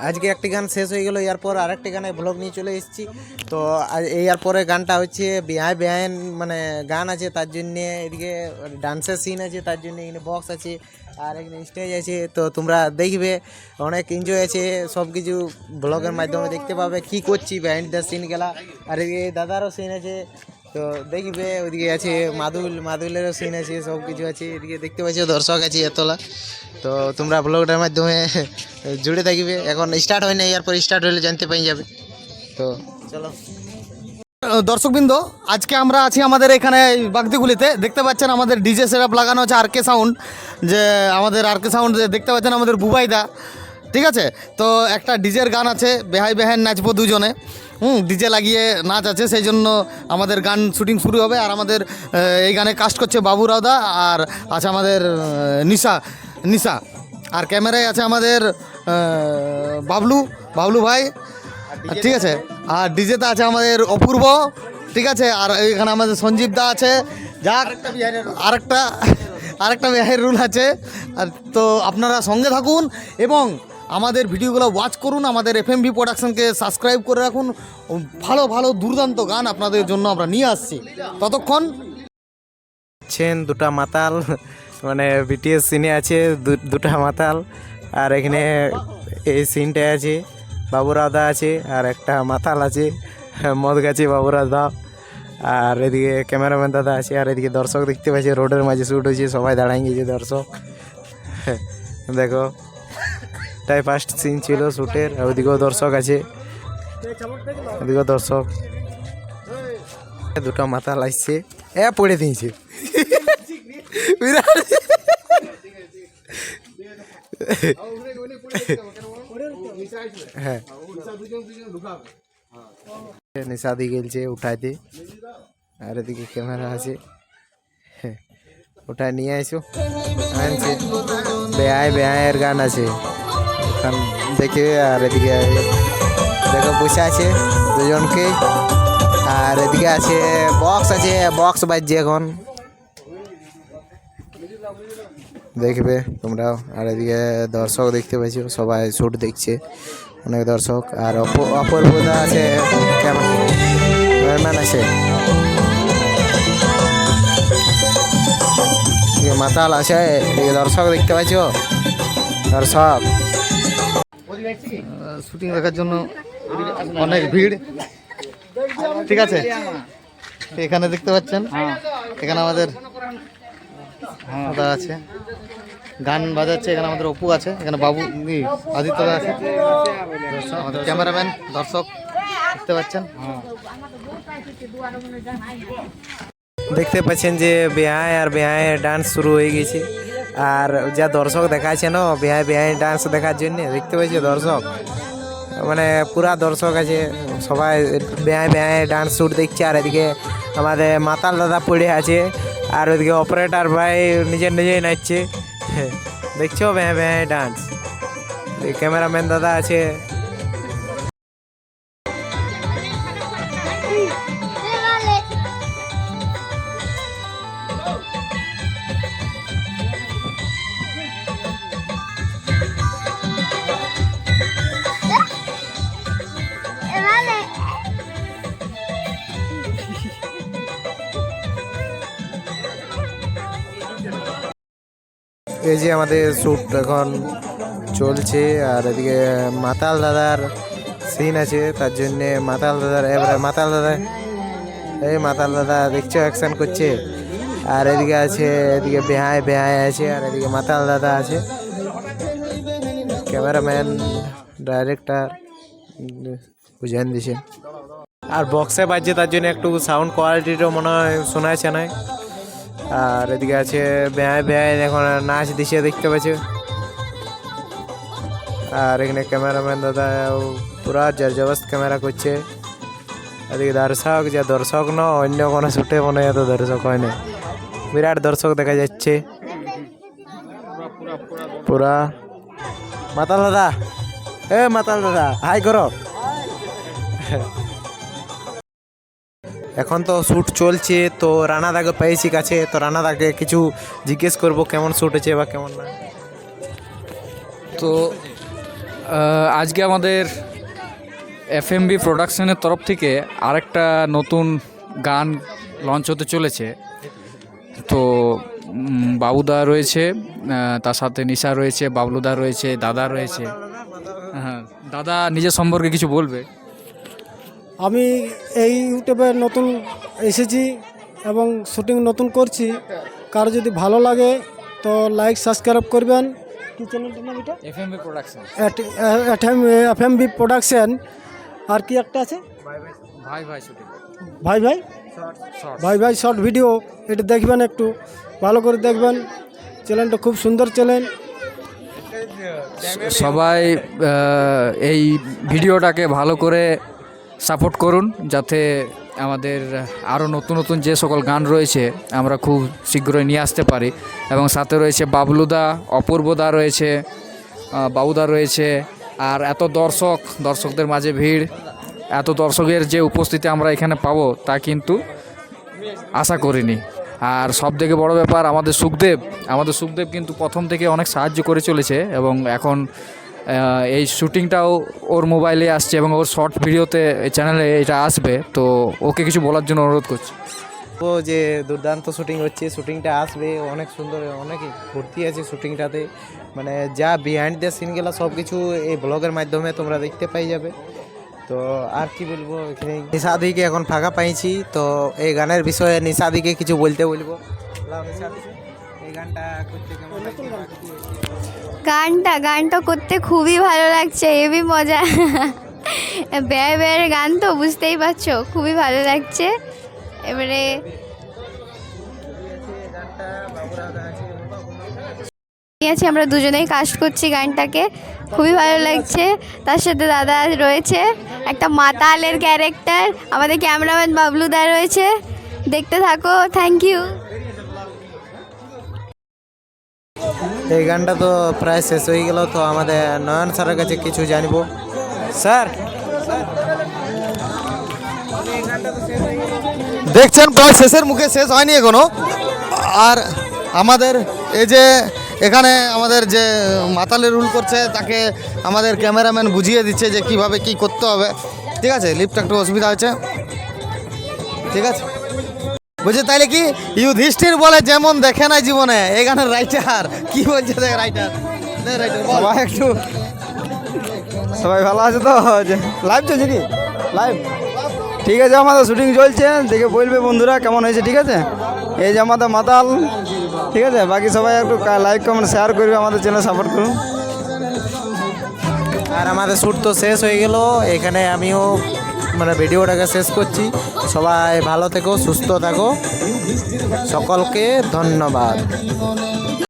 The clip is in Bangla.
আজকে একটি গান শেষ হয়ে গেল, এরপর আরেকটি গানে ব্লগ নিয়ে চলে এসেছি। তো এরপরে গানটা হচ্ছে বিহাই বেহাইন মানে গান আছে, তার জন্যে এদিকে ডান্সের সিন আছে, তার জন্য এখানে বক্স আছে আর এখানে স্টেজ আছে। তো তোমরা দেখবে অনেক এনজয় আছে, সব কিছু ব্লগের মাধ্যমে দেখতে পাবে কি করছি বিহাইন্ড দ্য সিন গেলা। আর এদিকে দাদারও সিন আছে, তো দেখবে ওইদিকে আছে মাদুলেরও সিন আছে, সব কিছু আছে। এদিকে দেখতে পাচ্ছ দর্শক আছে এতলা। তো তোমরা ব্লগটার মাধ্যমে জুড়ে থাকবে। এখন স্টার্ট হয় না, এরপর স্টার্ট হলে জানতে পেয়ে যাবে। তো চলো দর্শকবৃন্দ, আজকে আমরা আছি আমাদের এখানে বাগদিগুলিতে। দেখতে পাচ্ছেন আমাদের ডিজে সেটআপ লাগানো আছে আরকে সাউন্ড, যে আমাদের আরকে সাউন্ড দেখতে পাচ্ছেন আমাদের বুবাইদা। ঠিক আছে, তো একটা ডিজের গান আছে, বেহাই বেহাইন নাচবো দুজনে। ডিজে লাগিয়ে নাচ আছে, সেই জন্য আমাদের গান শুটিং শুরু হবে। আর আমাদের এই গানে কাস্ট করছে বাবু রাওদা, আর আছে আমাদের নিশা, আর ক্যামেরায় আছে আমাদের বাবলু ভাই। ঠিক আছে, আর ডিজেতে আছে আমাদের অপূর্ব। ঠিক আছে, আর এখানে আমাদের সঞ্জীব দা আছে। যাক, আরেকটা বিহারের রুল আছে। আর তো আপনারা সঙ্গে থাকুন এবং আমাদের ভিডিওগুলো ওয়াচ করুন। আমাদের এফএমভি প্রোডাকশনকে সাবস্ক্রাইব করে রাখুন। ভালো ভালো দুর্দান্ত গান আপনাদের জন্য আমরা নিয়ে আসছি। ততক্ষণ দুটা মাতাল মানে বিটিএস সিনে আছে দুটা মাতাল, আর এখানে এই সিনটায় আছে বাবুরাদা আছে, আর একটা মাতাল আছে মদ গাছে বাবুরাদা, আর এদিকে ক্যামেরাম্যান দাদা আছে, আর এদিকে দর্শক দেখতে পাচ্ছি রোডের মাঝে শ্যুট হয়েছে, সবাই দাঁড়াই গেছে দর্শক। দেখো তাই ফার্স্ট সিন ছিল শ্যুটের। ওইদিকেও দর্শক আছে, ওইদিকেও দর্শক। দুটো মাতাল আসছে, পড়ে দিয়েছে হ্যাঁ, নিশাদি গেলছে উঠাইতে। আর এদিকে ক্যামেরা আছে, ওটা নিয়ে আসো। আনছে বেহায়ের গান আছে এখন দেখে। আর এদিকে দেখো বসে আছে দুজনকে, আর এদিকে আছে বক্স আছে, বক্স বাজছে এখন দেখবে তোমরাও। আর এদিকে দর্শক দেখতে পাচ্ছ, সবাই শ্যুট দেখছে, অনেক দর্শক। আর অপূর্বদা আছে, ক্যামেরাম্যান আছে, মাতাল আছে, এদিকে দর্শক দেখতে পাচ্ছ। দর্শক শুটিং দেখার জন্য অনেক ভিড়। ঠিক আছে, এখানে দেখতে পাচ্ছেন, এখানে আমাদের দাদা আছে, গান বাজাচ্ছে। এখানে আমাদের অপু আছে, এখানে বাবু আদিত্য আছে, আমাদের ক্যামেরাম্যান। দর্শক দেখতে পাচ্ছেন, দেখতে পাচ্ছেন যে বেহায়ের ডান্স শুরু হয়ে গেছে। আর যা দর্শক দেখাচ্ছে না বেহাই ডান্স দেখার জন্য, দেখতে পাচ্ছি দর্শক মানে পুরা দর্শক আছে, সবাই বেহাই ডান্স শ্যুট দেখছে। আর এদিকে আমাদের মাতাল দাদা পড়ে আছে, আর ওইদিকে অপারেটর ভাই নিজেই নাচছে। দেখছো বেহাই ডান্স। ক্যামেরাম্যান দাদা আছে, এই যে আমাদের শ্যুট এখন চলছে। আর এদিকে মাতাল দাদার সিন আছে, তার জন্যে মাতাল দাদা দেখছো অ্যাকশন করছে। আর এদিকে আছে, এদিকে বেহাই আছে, আর এদিকে মাতাল দাদা আছে, ক্যামেরাম্যান ডাইরেক্টর বুঝান দিছে। আর বক্সে বাজছে, তার জন্য একটু সাউন্ড কোয়ালিটিটাও মনে হয় শোনাচ্ছে না। আর এদিকে আছে বেহাই এখন নাচ দিছে, দেখতে পাচ্ছ। আর এখানে ক্যামেরাম্যান দাদা পুরা জবরদস্ত ক্যামেরা করছে। এদিকে দর্শক ন অন্য কোনো শুটে মনে হয় এত দর্শক হয় না, বিরাট দর্শক দেখা যাচ্ছে পুরা। মাতাল দাদা হাই করো। এখন তো শ্যুট চলছে, তো রানাদাকে পেয়েছি কাছে, তো রানাদাকে কিছু জিজ্ঞেস করবো কেমন শ্যুট হয়েছে বা কেমন না। তো আজকে আমাদের এফএমবি প্রোডাকশনের তরফ থেকে আরেকটা নতুন গান লঞ্চ হতে চলেছে। তো বাবুদা রয়েছে, তার সাথে নিশা রয়েছে, বাবলুদা রয়েছে, দাদা রয়েছে। হ্যাঁ, দাদা নিজের সম্পর্কে কিছু বলবে। আমি এই ইউটিউবে নতুন এসেছি এবং শুটিং নতুন করছি। কারো যদি ভালো লাগে তো লাইক সাবস্ক্রাইব করবেন। কি চ্যানেলটার নাম এটা? FMB production. FMB production. আর কি একটা আছে? ভাই ভাই শুটিং, ভাই ভাই ভাই ভাই শর্ট ভিডিও। এটা দেখবেন, একটু ভালো করে দেখবেন। চ্যানেলটা খুব সুন্দর চ্যানেল। সবাই এই ভিডিওটাকে ভালো করে সাপোর্ট করুন, যাতে আমাদের আরও নতুন নতুন যে সকল গান রয়েছে আমরা খুব শীঘ্রই নিয়ে আসতে পারি। এবং সাথে রয়েছে বাবলুদা, অপূর্বদা রয়েছে, বাবুদা রয়েছে। আর এত দর্শকদের মাঝে ভিড়, এত দর্শকের যে উপস্থিতি আমরা এখানে পাবো তা কিন্তু আশা করিনি। আর সব থেকে বড় ব্যাপার, আমাদের সুখদেব কিন্তু প্রথম থেকে অনেক সাহায্য করে চলেছে। এবং এখন এই শ্যুটিংটাও ওর মোবাইলে আসছে এবং ওর শর্ট ভিডিওতে চ্যানেলে এটা আসবে। তো ওকে কিছু বলার জন্য অনুরোধ করছি। ও যে দুর্দান্ত শুটিং হচ্ছে, শুটিংটা আসবে অনেক সুন্দর, অনেক ভর্তি আছে শুটিংটাতে। মানে যা বিহাইন্ড দ্য সিনগুলো সব কিছু এই ব্লগের মাধ্যমে তোমরা দেখতে পাই যাবে। তো আর কি বলবো, এখানে নিশাদিকে এখন ফাঁকা পাইছি, তো এই গানের বিষয়ে নিশাদিকে কিছু বলতে বলবো। এই গানটা করতে কেমন লাগছে? গানটা করতে খুবই ভালো লাগছে, হেবি মজা। ব্যয়ের গান তো বুঝতেই পারছো, খুবই ভালো লাগছে। এবারে আছে, আমরা দুজনেই কাস্ট করছি গানটাকে, খুবই ভালো লাগছে। তার সাথে দাদা রয়েছে, একটা মাতালের ক্যারেক্টার, আমাদের ক্যামেরাম্যান বাবলুদা রয়েছে। দেখতে থাকো, থ্যাংক ইউ। এই গানটা তো প্রায় শেষ হয়ে গেল, তো আমাদের নয়ন স্যারের কাছে কিছু জানবো। স্যার, দেখছেন প্রায় শেষের মুখে, শেষ হয়নি এখনো। আর আমাদের এই যে এখানে আমাদের যে মাতালে রুল করছে তাকে আমাদের ক্যামেরাম্যান বুঝিয়ে দিচ্ছে যে কিভাবে কি করতে হবে। ঠিক আছে, লিফ্ট একটু অসুবিধা হচ্ছে। ঠিক আছে, বুঝছে তাইলে কি যুধিষ্ঠির বলে যেমন দেখে না জীবনে, এই গানের রাইটার কি বলছে? দেখ রাইটার সবাই একটু, সবাই ভালো আছে তো? লাইভ চলছে কি? লাইভ ঠিক আছে, আমাদের শুটিং চলছে, দেখে বলবে বন্ধুরা কেমন হয়েছে। ঠিক আছে, এই যে আমাদের মাতাল। ঠিক আছে, বাকি সবাই একটু লাইক কমেন্ট শেয়ার করবে, আমাদের চ্যানেল সাপোর্ট করুন। আর আমাদের শ্যুট তো শেষ হয়ে গেল, এখানে আমিও মানে ভিডিওটাকে শেষ করছি। সবাই ভালো থেকো, সুস্থ থাকো, সকলকে ধন্যবাদ।